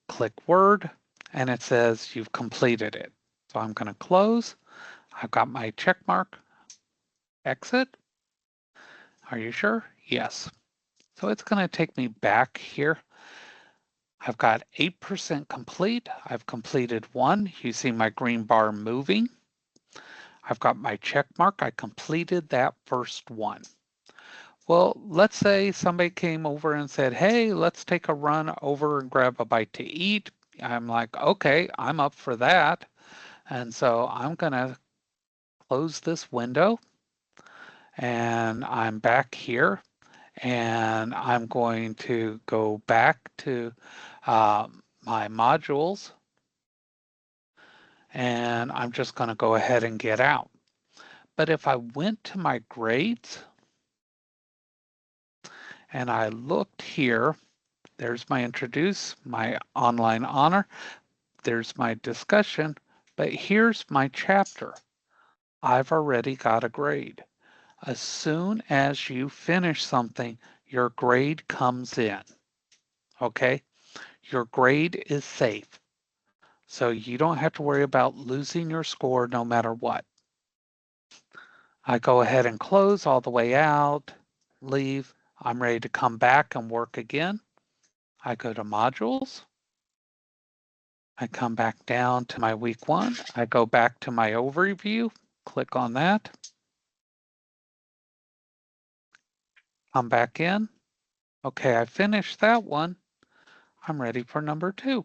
click Word, and it says you've completed it. So I'm going to close. I've got my check mark. Exit. Are you sure? Yes. So it's going to take me back here. I've got 8% complete. I've completed one. You see my green bar moving. I've got my check mark. I completed that first one. Well, let's say somebody came over and said, hey, let's take a run over and grab a bite to eat. I'm like, okay, I'm up for that. And so I'm going to close this window and I'm back here. and I'm going to go back to my modules, and I'm just going to go ahead and get out. But if I went to my grades and I looked here, there's my introduce, my online honor, there's my discussion, but here's my chapter. I've already got a grade. As soon as you finish something, your grade comes in, okay? Your grade is safe. So you don't have to worry about losing your score no matter what. I go ahead and close all the way out, leave. I'm ready to come back and work again. I go to modules. I come back down to my week 1. I go back to my overview, click on that. Come back in. Okay, I finished that one. I'm ready for number 2.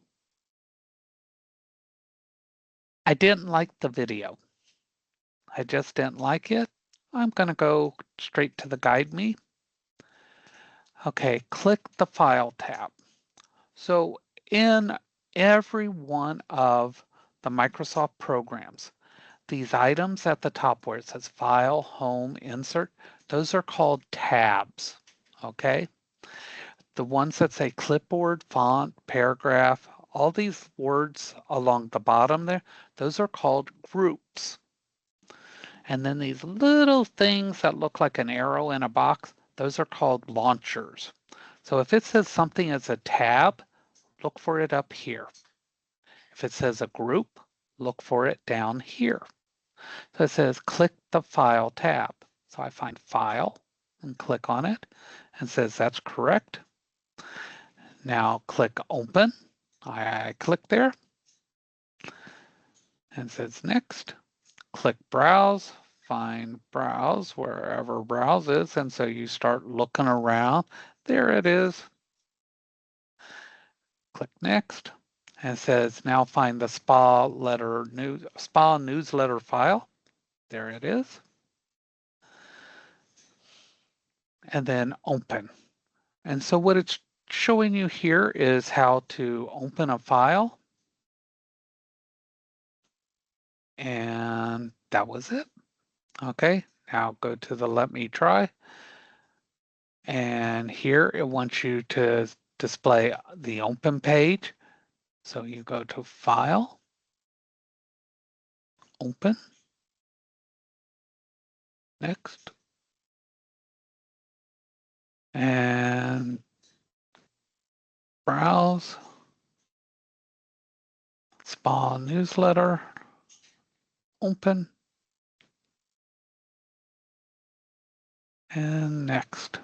I didn't like the video. I just didn't like it. I'm going to go straight to the guide me. Okay, click the file tab. So in every one of the Microsoft programs, these items at the top where it says File, Home, Insert, those are called tabs, okay? The ones that say clipboard, font, paragraph, all these words along the bottom there, those are called groups. And then these little things that look like an arrow in a box, those are called launchers. So if it says something as a tab, look for it up here. If it says a group, look for it down here. So it says click the File tab. So I find File and click on it and says that's correct. Now click Open. I click there and says Next. Click Browse, find Browse wherever Browse is, and so you start looking around. There it is. Click Next. And it says now find the SPA newsletter file. There it is. And then Open. And so what it's showing you here is how to open a file. And that was it. Okay, now go to the Let Me Try. And here it wants you to display the open page. So you go to File, Open, Next, and Browse, SPA Newsletter, Open, and Next.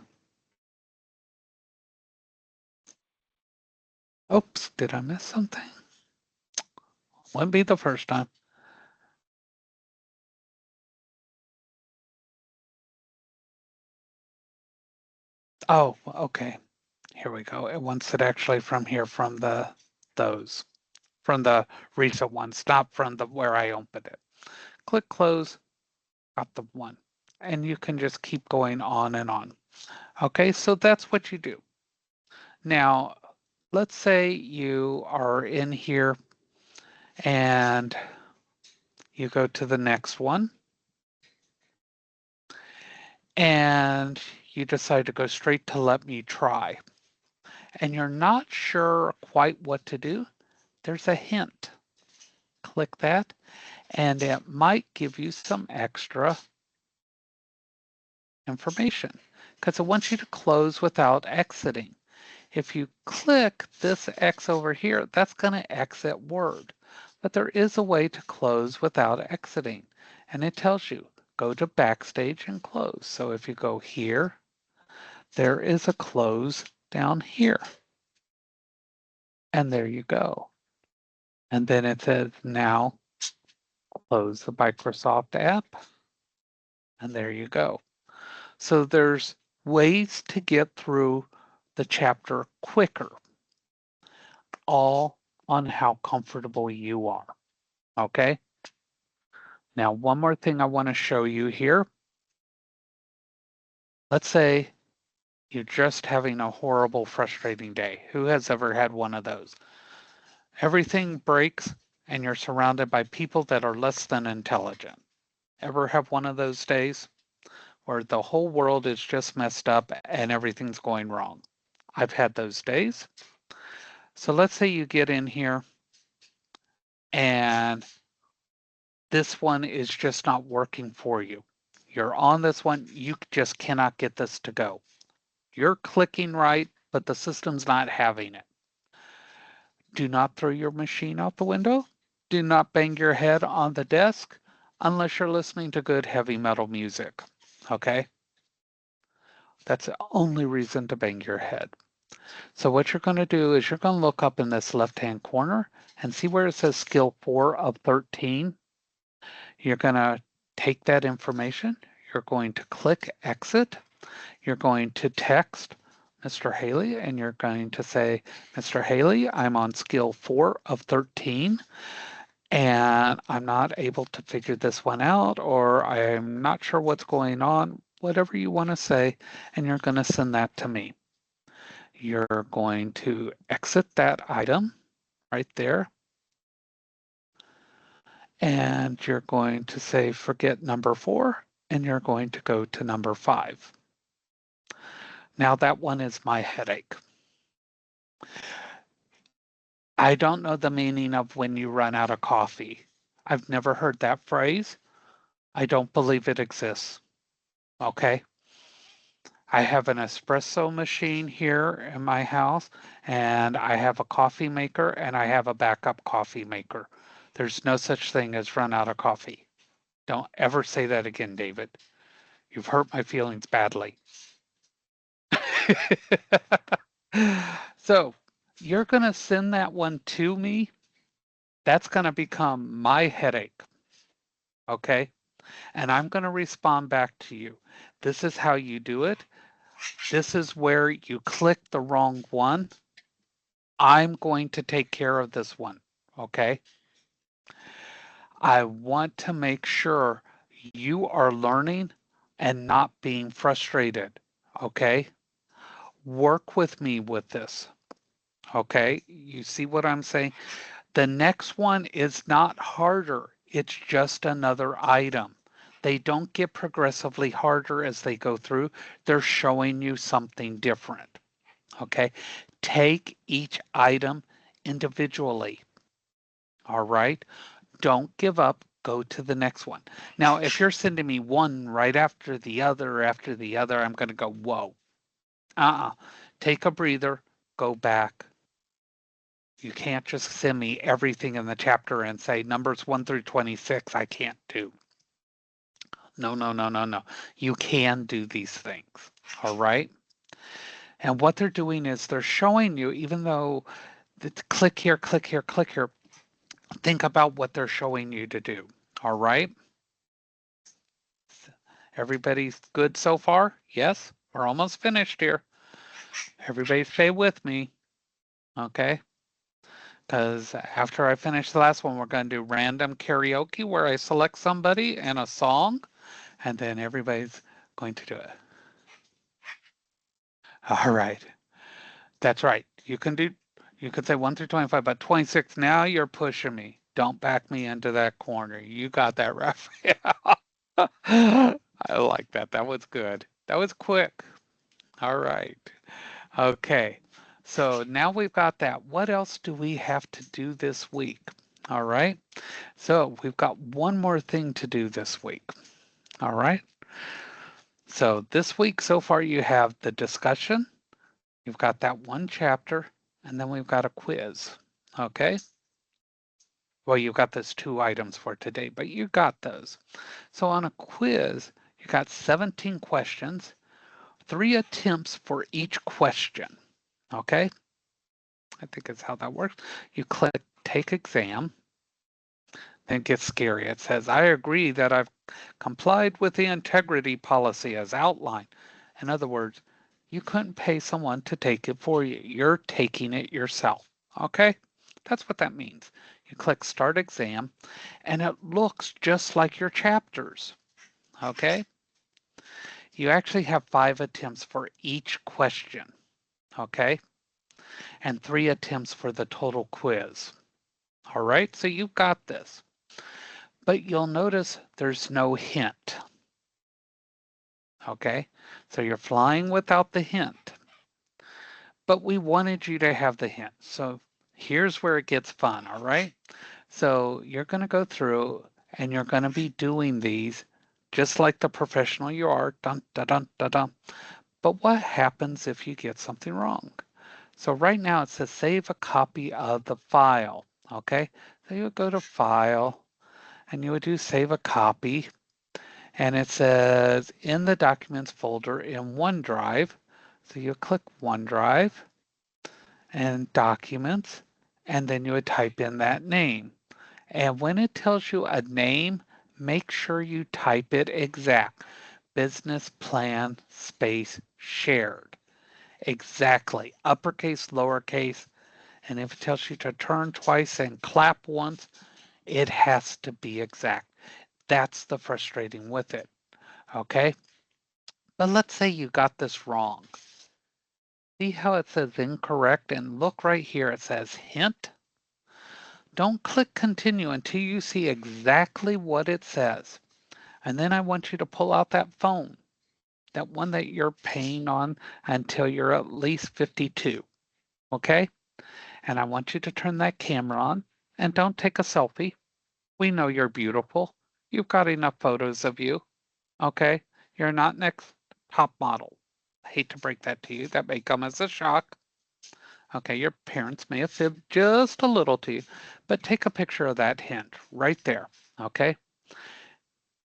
Oops, did I miss something? Wouldn't be the first time. Oh, okay. Here we go. It wants it actually from here, from those, from the recent ones, not from the where I opened it. Click Close, got the one. And you can just keep going on and on. Okay, so that's what you do. Now, let's say you are in here and you go to the next one and you decide to go straight to Let Me Try. And you're not sure quite what to do, there's a hint. Click that and it might give you some extra information because it wants you to close without exiting. If you click this X over here, that's going to exit Word. But there is a way to close without exiting. And it tells you, go to Backstage and close. So if you go here, there is a close down here. And there you go. And then it says, now close the Microsoft app. And there you go. So there's ways to get through the chapter quicker, all on how comfortable you are. Okay. Now, one more thing I want to show you here. Let's say You're just having a horrible, frustrating day. Who has ever had one of those? Everything breaks and you're surrounded by people that are less than intelligent. Ever have one of those days where the whole world is just messed up and everything's going wrong? I've had those days. So let's say you get in here and this one is just not working for you. You're on this one, you just cannot get this to go. You're clicking right, but the system's not having it. Do not throw your machine out the window. Do not bang your head on the desk unless you're listening to good heavy metal music. Okay? That's the only reason to bang your head. So what you're going to do is you're going to look up in this left-hand corner and see where it says skill 4 of 13. You're going to take that information. You're going to click exit. You're going to text Mr. Haley and you're going to say, Mr. Haley, I'm on skill 4 of 13 and I'm not able to figure this one out, or I'm not sure what's going on, whatever you want to say, and you're going to send that to me. You're going to exit that item right there. And you're going to say, forget number 4, and you're going to go to number 5. Now that one is my headache. I don't know the meaning of when you run out of coffee. I've never heard that phrase. I don't believe it exists. Okay. I have an espresso machine here in my house, and I have a coffee maker, and I have a backup coffee maker. There's no such thing as run out of coffee. Don't ever say that again, David. You've hurt my feelings badly. So you're going to send that one to me. That's going to become my headache. Okay. And I'm going to respond back to you. This is how you do it. This is where you click the wrong one. I'm going to take care of this one. Okay. I want to make sure you are learning and not being frustrated. Okay. Work with me with this. Okay. You see what I'm saying? The next one is not harder. It's just another item. They don't get progressively harder as they go through. They're showing you something different. Okay. Take each item individually. All right. Don't give up. Go to the next one. Now, if you're sending me one right after the other, I'm going to go, whoa. Take a breather. Go back. You can't just send me everything in the chapter and say numbers 1 through 26 I can't do. No, no, no, no, no. You can do these things. All right. And what they're doing is they're showing you, even though click here, click here, click here, think about what they're showing you to do. All right. Everybody's good so far? Yes, we're almost finished here. Everybody stay with me. Okay. Because after I finish the last one, we're going to do random karaoke where I select somebody and a song, and then everybody's going to do it. All right. That's right. You can say 1 through 25, but 26, now you're pushing me. Don't back me into that corner. You got that, Raphael. I like that. That was good. That was quick. All right. Okay. So now we've got that. What else do we have to do this week? All right. So we've got one more thing to do this week. All right. So this week so far you have the discussion. You've got that one chapter, and then we've got a quiz. Okay. Well, you've got those 2 items for today, but you got those. So on a quiz, you got 17 questions, 3 attempts for each question. Okay. I think that's how that works. You click take exam. Then it gets scary. It says, I agree that I've complied with the integrity policy as outlined. In other words, you couldn't pay someone to take it for you. You're taking it yourself. Okay? That's what that means. You click start exam and it looks just like your chapters. Okay? You actually have 5 attempts for each question, okay? And 3 attempts for the total quiz. All right, so you've got this. But you'll notice there's no hint, okay? So you're flying without the hint. But we wanted you to have the hint. So here's where it gets fun, all right? So you're going to go through and you're going to be doing these just like the professional you are, dun, dun, dun, dun, dun. But what happens if you get something wrong? So right now it says save a copy of the file, okay? So you would go to File and you would do Save a Copy, and it says in the Documents folder in OneDrive. So you click OneDrive and Documents, and then you would type in that name. And when it tells you a name, make sure you type it exact. Business Plan space shared. Exactly. Uppercase, lowercase. And if it tells you to turn twice and clap once, it has to be exact. That's the frustrating with it. Okay. But let's say you got this wrong. See how it says incorrect? And look right here, it says hint. Don't click continue until you see exactly what it says. And then I want you to pull out that phone, that one that you're paying on until you're at least 52. Okay? And I want you to turn that camera on and don't take a selfie. We know you're beautiful. You've got enough photos of you. Okay? You're not next top model. I hate to break that to you. That may come as a shock. Okay, your parents may have fibbed just a little to you, but take a picture of that hint right there. Okay?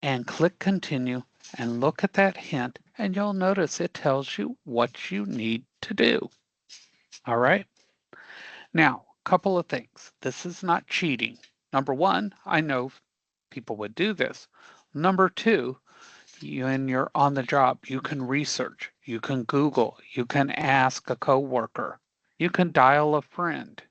And click continue and look at that hint, and you'll notice it tells you what you need to do. All right? Now, a couple of things. This is not cheating. Number one, I know people would do this. Number two, when you're on the job, you can research, you can Google, you can ask a coworker, you can dial a friend.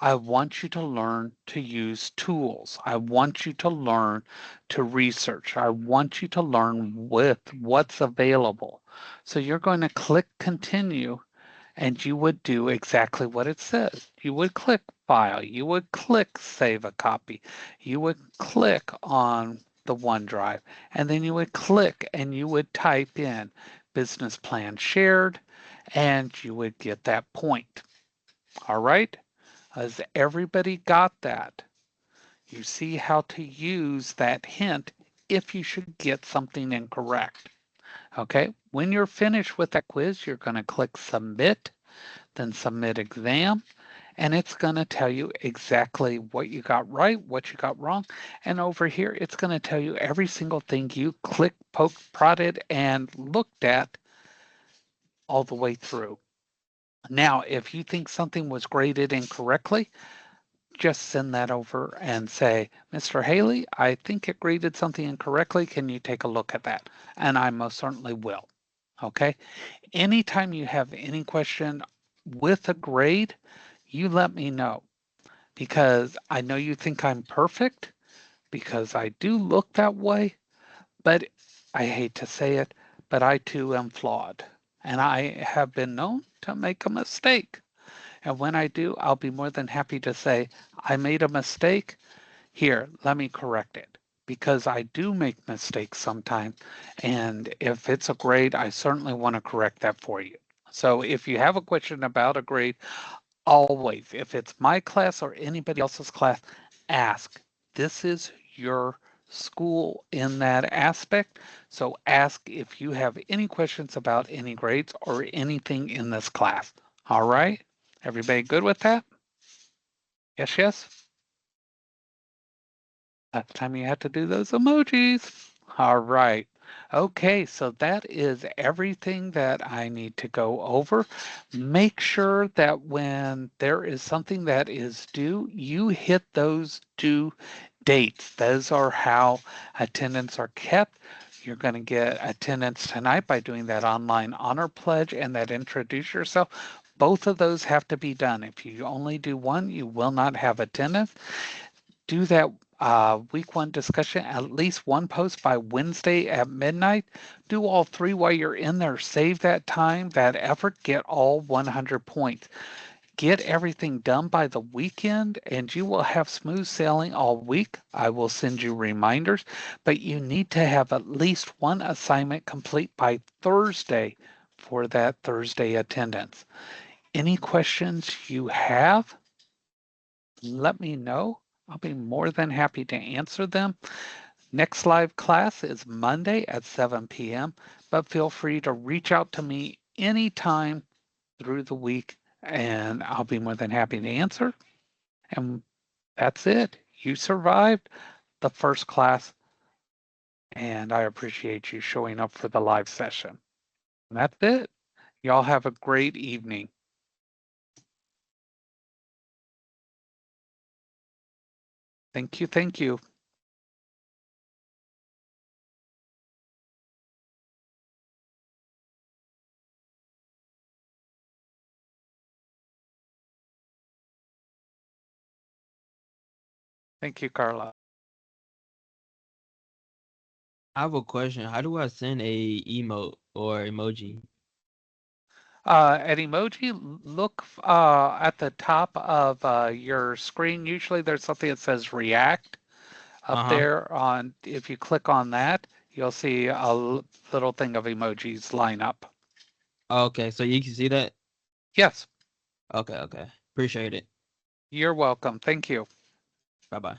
I want you to learn to use tools. I want you to learn to research. I want you to learn with what's available. So you're going to click continue and you would do exactly what it says. You would click file. You would click save a copy. You would click on the OneDrive and then you would click and you would type in business plan shared and you would get that point. All right? Has everybody got that? You see how to use that hint if you should get something incorrect. Okay, when you're finished with that quiz, you're going to click submit, then submit exam, and it's going to tell you exactly what you got right, what you got wrong. And over here, it's going to tell you every single thing you clicked, poked, prodded, and looked at all the way through. Now, if you think something was graded incorrectly, just send that over and say, Mr. Haley, I think it graded something incorrectly. Can you take a look at that? And I most certainly will. Okay. Anytime you have any question with a grade, you let me know because I know you think I'm perfect because I do look that way, but I hate to say it, but I too am flawed and I have been known to make a mistake. And when I do, I'll be more than happy to say, I made a mistake. Here, let me correct it. Because I do make mistakes sometimes. And if it's a grade, I certainly want to correct that for you. So if you have a question about a grade, always, if it's my class or anybody else's class, ask. This is your school in that aspect. So ask if you have any questions about any grades or anything in this class. All right? Everybody good with that? Yes, yes? That time you have to do those emojis. All right. Okay, so that is everything that I need to go over. Make sure that when there is something that is due, you hit those due dates. Those are how attendance are kept. You're going to get attendance tonight by doing that online honor pledge and that introduce yourself. Both of those have to be done. If you only do one, you will not have attendance. Do that Week one discussion, at least one post by Wednesday at midnight. Do all three while you're in there. Save that time, that effort, get all 100 points. Get everything done by the weekend, and you will have smooth sailing all week. I will send you reminders, but you need to have at least one assignment complete by Thursday for that Thursday attendance. Any questions you have, let me know. I'll be more than happy to answer them. Next live class is Monday at 7 p.m., but feel free to reach out to me anytime through the week and I'll be more than happy to answer. And that's it. You survived the first class, and I appreciate you showing up for the live session. And that's it. Y'all have a great evening. Thank you. Thank you. Thank you, Carla. I have a question. How do I send a emote or emoji? At emoji, look at the top of your screen. Usually there's something that says react up Uh-huh. there on. If you click on that, you'll see a little thing of emojis line up. Okay, so you can see that? Yes, Okay, okay. Appreciate it. you're welcome. Thank you. Bye-bye.